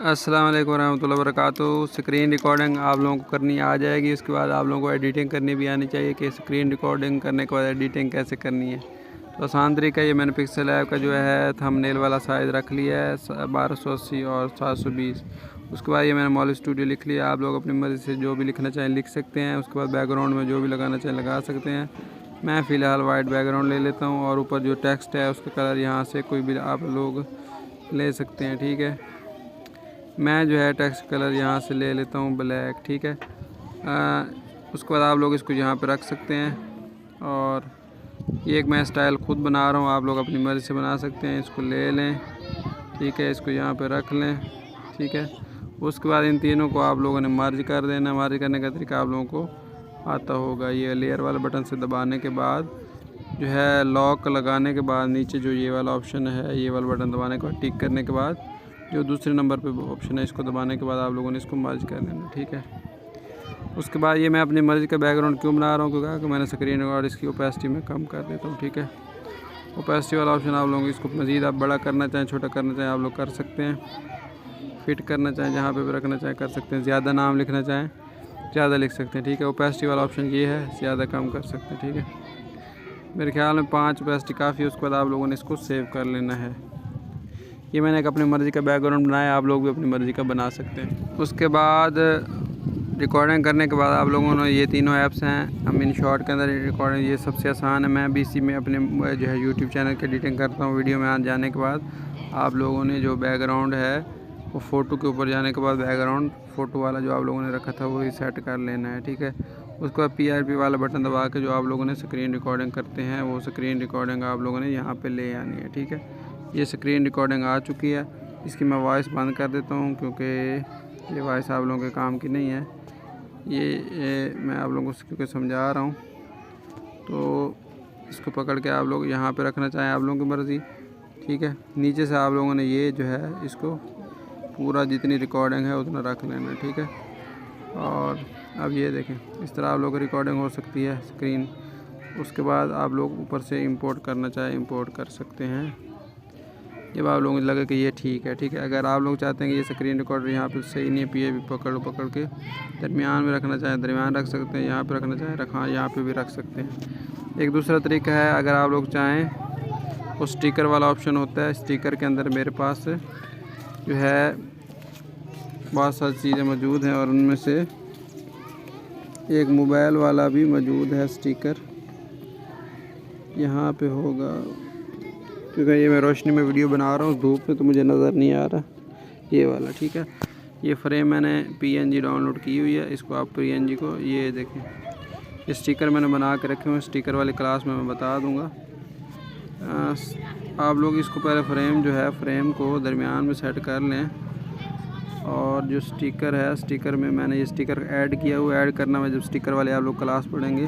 अस्सलाम वालेकुम रहमतुल्लाहि व बरकातुहू। स्क्रीन रिकॉर्डिंग आप लोगों को करनी आ जाएगी। उसके बाद आप लोगों को एडिटिंग करनी भी आनी चाहिए कि स्क्रीन रिकॉर्डिंग करने के बाद एडिटिंग कैसे करनी है। तो आसान तरीका ये मैंने पिक्सल ऐप का जो है थंबनेल वाला साइज़ रख लिया है 1280 और 720। उसके बाद ये मैंने मॉल स्टूडियो लिख लिया। आप लोग अपनी मर्ज़ी से जो भी लिखना चाहें लिख सकते हैं। उसके बाद बैकग्राउंड में जो भी लगाना चाहें लगा सकते हैं। मैं फ़िलहाल वाइट बैकग्राउंड ले लेता हूँ और ऊपर जो टेक्स्ट है उसका कलर यहाँ से कोई भी आप लोग ले सकते हैं। ठीक है, मैं जो है टेक्स्ट कलर यहाँ से ले लेता हूँ ब्लैक। ठीक है, उसके बाद आप लोग इसको यहाँ पे रख सकते हैं। और ये एक मैं स्टाइल ख़ुद बना रहा हूँ, आप लोग अपनी मर्ज़ी से बना सकते हैं। इसको ले लें, ठीक है, इसको यहाँ पे रख लें। ठीक है, उसके बाद इन तीनों को आप लोगों ने मर्ज कर देना। मर्ज करने का तरीका आप लोगों को आता होगा। ये लेयर वाला बटन से दबाने के बाद जो है लॉक लगाने के बाद नीचे जो ये वाला ऑप्शन है, ये वाला बटन दबाने के बाद टिक करने के बाद जो दूसरे नंबर पे ऑप्शन है इसको दबाने के बाद आप लोगों ने इसको मर्ज कर लेना। ठीक है, उसके बाद ये मैं अपनी मर्ज़ी का बैकग्राउंड क्यों बना रहा हूँ, क्योंकि मैंने स्क्रीन रिकॉर्ड इसकी ओपेसिटी में कम कर देता हूँ। ठीक है, ओपेसिटी वाला ऑप्शन आप लोग इसको मज़ीद आप बड़ा करना चाहें छोटा करना चाहें आप लोग कर सकते हैं। फिट करना चाहें जहाँ पे भी रखना चाहें कर सकते हैं। ज़्यादा नाम लिखना चाहें ज़्यादा लिख सकते हैं। ठीक है, ओपेसिटी वाला ऑप्शन ये है, ज़्यादा कम कर सकते हैं। ठीक है, मेरे ख्याल में 5 ओपेसिटी काफ़ी है। उसके बाद आप लोगों ने इसको सेव कर लेना है। ये मैंने एक अपनी मर्ज़ी का बैकग्राउंड बनाया, आप लोग भी अपनी मर्ज़ी का बना सकते हैं। उसके बाद रिकॉर्डिंग करने के बाद आप लोगों ने ये तीनों ऐप्स हैं हम इन शॉर्ट के अंदर रिकॉर्डिंग, ये सबसे आसान है। मैं भी इसी में अपने जो है यूट्यूब चैनल की एडिटिंग करता हूँ। वीडियो में आ जाने के बाद आप लोगों ने जो बैकग्राउंड है वो फ़ोटो के ऊपर जाने के बाद बैकग्राउंड फ़ोटो वाला जो आप लोगों ने रखा था वही सेट कर लेना है। ठीक है, उसके बाद PRP वाला बटन दबा के जो आप लोगों ने स्क्रीन रिकॉर्डिंग करते हैं वो स्क्रीन रिकॉर्डिंग आप लोगों ने यहाँ पे ले आनी है। ठीक है, ये स्क्रीन रिकॉर्डिंग आ चुकी है। इसकी मैं वॉइस बंद कर देता हूँ क्योंकि ये वॉइस आप लोगों के काम की नहीं है। ये मैं आप लोगों को क्योंकि समझा रहा हूँ। तो इसको पकड़ के आप लोग यहाँ पे रखना चाहें आप लोगों की मर्ज़ी। ठीक है, नीचे से आप लोगों ने ये जो है इसको पूरा जितनी रिकॉर्डिंग है उतना रख लेना। ठीक है, और अब ये देखें इस तरह आप लोगों की रिकॉर्डिंग हो सकती है स्क्रीन। उसके बाद आप लोग ऊपर से इंपोर्ट करना चाहें इंपोर्ट कर सकते हैं जब आप लोगों को लगे कि ये ठीक है। ठीक है, अगर आप लोग चाहते हैं कि ये स्क्रीन रिकॉर्डर यहाँ पे सही नहीं है, PRP पकड़ के दरमियान में रखना चाहें दरमियान रख सकते हैं, यहाँ पे रखना चाहें रखा यहाँ पे भी रख सकते हैं। एक दूसरा तरीका है, अगर आप लोग चाहें वो स्टिकर वाला ऑप्शन होता है। स्टिकर के अंदर मेरे पास जो है बहुत सारी चीज़ें मौजूद हैं और उनमें से एक मोबाइल वाला भी मौजूद है स्टिकर, यहाँ पे होगा क्योंकि ये मैं रोशनी में वीडियो बना रहा हूँ धूप में तो मुझे नज़र नहीं आ रहा ये वाला। ठीक है, ये फ्रेम मैंने PNG डाउनलोड की हुई है। इसको आप PNG को ये देखें, ये स्टिकर मैंने बना के रखे हुए हैं। स्टिकर वाली क्लास में मैं बता दूँगा। आप लोग इसको पहले फ्रेम जो है फ्रेम को दरमियान में सेट कर लें और जो स्टिकर है स्टिकर में मैंने ये स्टिकर ऐड किया हुआ ऐड करना है। जब स्टिकर वाले आप लोग क्लास पढ़ेंगे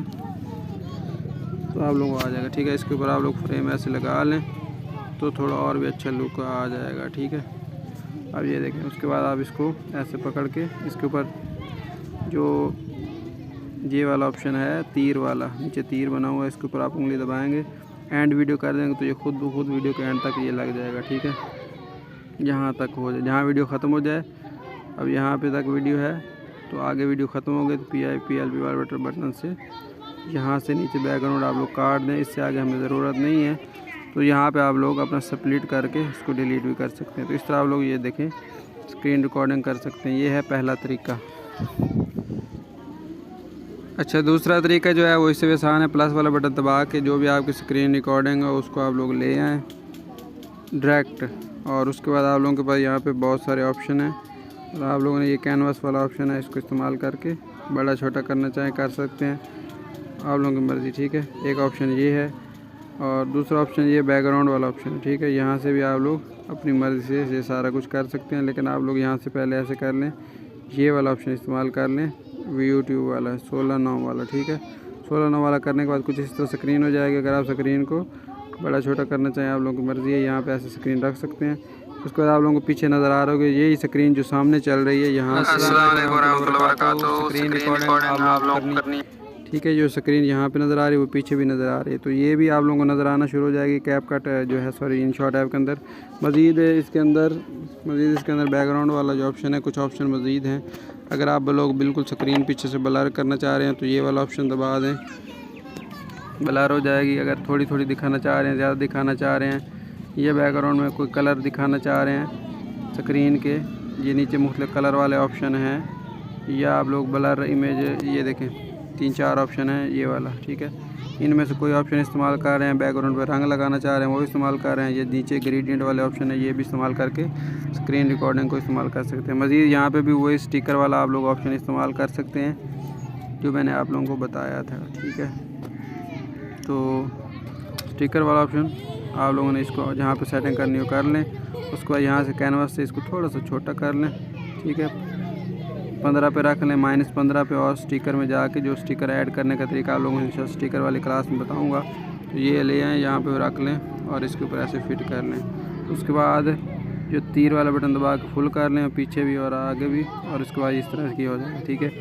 तो आप लोगों को आ जाएगा। ठीक है, इसके ऊपर आप लोग फ्रेम ऐसे लगा लें तो थोड़ा और भी अच्छा लुक आ जाएगा। ठीक है, अब ये देखें उसके बाद आप इसको ऐसे पकड़ के इसके ऊपर जो ये वाला ऑप्शन है तीर वाला नीचे तीर बना हुआ है इसके ऊपर आप उंगली दबाएंगे एंड वीडियो कर देंगे तो ये खुद ब खुद वीडियो के एंड तक ये लग जाएगा। ठीक है, यहाँ तक हो जाए जहाँ वीडियो ख़त्म हो जाए। अब यहाँ पे तक वीडियो है तो आगे वीडियो ख़त्म हो गई तो PLP वाले बटन से यहाँ से नीचे बैकग्राउंड आप लोग काट दें। इससे आगे हमें ज़रूरत नहीं है तो यहाँ पे आप लोग अपना स्प्लिट करके इसको डिलीट भी कर सकते हैं। तो इस तरह आप लोग ये देखें स्क्रीन रिकॉर्डिंग कर सकते हैं। ये है पहला तरीका। अच्छा, दूसरा तरीका जो है वो इससे भी आसान है। प्लस वाला बटन दबा के जो भी आपकी स्क्रीन रिकॉर्डिंग है उसको आप लोग ले आएँ डायरेक्ट और उसके बाद आप लोगों के पास यहाँ पे बहुत सारे ऑप्शन हैं और आप लोगों ने ये कैनवास वाला ऑप्शन है इसको इस्तेमाल करके बड़ा छोटा करना चाहें कर सकते हैं आप लोगों की मर्ज़ी। ठीक है, एक ऑप्शन ये है और दूसरा ऑप्शन ये बैकग्राउंड वाला ऑप्शन है। ठीक है, यहाँ से भी आप लोग अपनी मर्ज़ी से ये सारा कुछ कर सकते हैं, लेकिन आप लोग यहाँ से पहले ऐसे कर लें ये वाला ऑप्शन इस्तेमाल कर लें YouTube वाला 16:9 वाला। ठीक है, 16:9 वाला करने के बाद कुछ इस तरह स्क्रीन हो जाएगी। अगर आप स्क्रीन को बड़ा छोटा करना चाहें आप लोगों की मर्ज़ी है, यहाँ पे ऐसे स्क्रीन रख सकते हैं। उसके बाद आप लोगों को पीछे नज़र आ रहा होगा यही स्क्रीन जो सामने चल रही है यहाँ से स्क्रीन रिकॉर्डिंग आप लोग करनी। ठीक है। जो स्क्रीन यहाँ पे नज़र आ रही है वो पीछे भी नज़र आ रही है, तो ये भी आप लोगों को नज़र आना शुरू हो जाएगी कैपकट जो है, सॉरी InShot ऐप के अंदर। मज़ीद इसके अंदर बैकग्राउंड वाला जो ऑप्शन है, कुछ ऑप्शन मज़ीद हैं। अगर आप लोग बिल्कुल स्क्रीन पीछे से ब्लर करना चाह रहे हैं तो ये वाला ऑप्शन दबा दें, ब्लर हो जाएगी। अगर थोड़ी थोड़ी दिखाना चाह रहे हैं, ज़्यादा दिखाना चाह रहे हैं, ये बैकग्राउंड में कोई कलर दिखाना चाह रहे हैं स्क्रीन के, ये नीचे मुख्तलिफ कलर वाले ऑप्शन हैं। या आप लोग ब्लर इमेज, ये देखें 3-4 ऑप्शन है ये वाला, ठीक है। इनमें से कोई ऑप्शन इस्तेमाल कर रहे हैं, बैकग्राउंड पर रंग लगाना चाह रहे हैं वो इस्तेमाल कर रहे हैं। ये नीचे ग्रेडियंट वाले ऑप्शन है, ये भी इस्तेमाल करके स्क्रीन रिकॉर्डिंग को इस्तेमाल कर सकते हैं। मज़ीद यहाँ पे भी वही स्टिकर वाला आप लोग ऑप्शन इस्तेमाल कर सकते हैं जो मैंने आप लोगों को बताया था, ठीक है। तो स्टिकर वाला ऑप्शन आप लोगों ने इसको जहाँ पे सेटिंग करनी हो कर लें। उसके बाद यहाँ से कैनवास से इसको थोड़ा सा छोटा कर लें, ठीक है। 15 पे रख लें, -15 पे, और स्टिकर में जाके जो स्टिकर ऐड करने का तरीका आप लोगों को स्टिकर वाली क्लास में बताऊंगा। तो ये ले आएँ, यहाँ पे रख लें और इसके ऊपर ऐसे फिट कर लें। उसके बाद जो तीर वाला बटन दबा के फुल कर लें, पीछे भी और आगे भी, और उसके बाद इस तरह की हो जाएगा, ठीक है।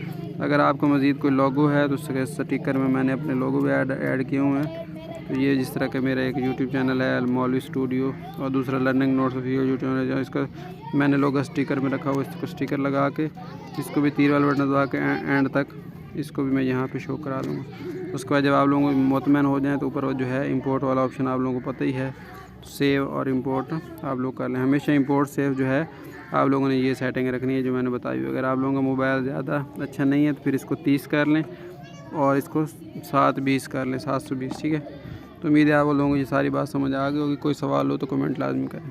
अगर आपको मज़ीद कोई लोगो है तो उसके स्टिकर में मैंने अपने लोगो भी ऐड किए हुए हैं। तो ये जिस तरह का मेरा एक यूट्यूब चैनल है मौलवी स्टूडियो, और दूसरा लर्निंग नोट्स यूट्यूब चैनल है, इसका मैंने लोगो स्टिकर में रखा हुआ। इसको स्टिकर लगा के इसको भी तीर वाला बटन दबा के एंड तक इसको भी मैं यहाँ पे शो करा दूँगा। उसके बाद जब आप लोगों को मुतमईन हो जाए तो ऊपर जो है इंपोर्ट वाला ऑप्शन आप लोगों को पता ही है, सेव और इंपोर्ट आप लोग कर लें। हमेशा इंपोर्ट सेव जो है आप लोगों ने ये सेटिंग रखनी है जो मैंने बताई। अगर आप लोगों का मोबाइल ज़्यादा अच्छा नहीं है तो फिर इसको 30 कर लें और इसको 720 कर लें, 720, ठीक है। तो उम्मीद है आप लोगों को ये सारी बात समझ आ गई होगी। कोई सवाल हो तो कमेंट लाजमी करें।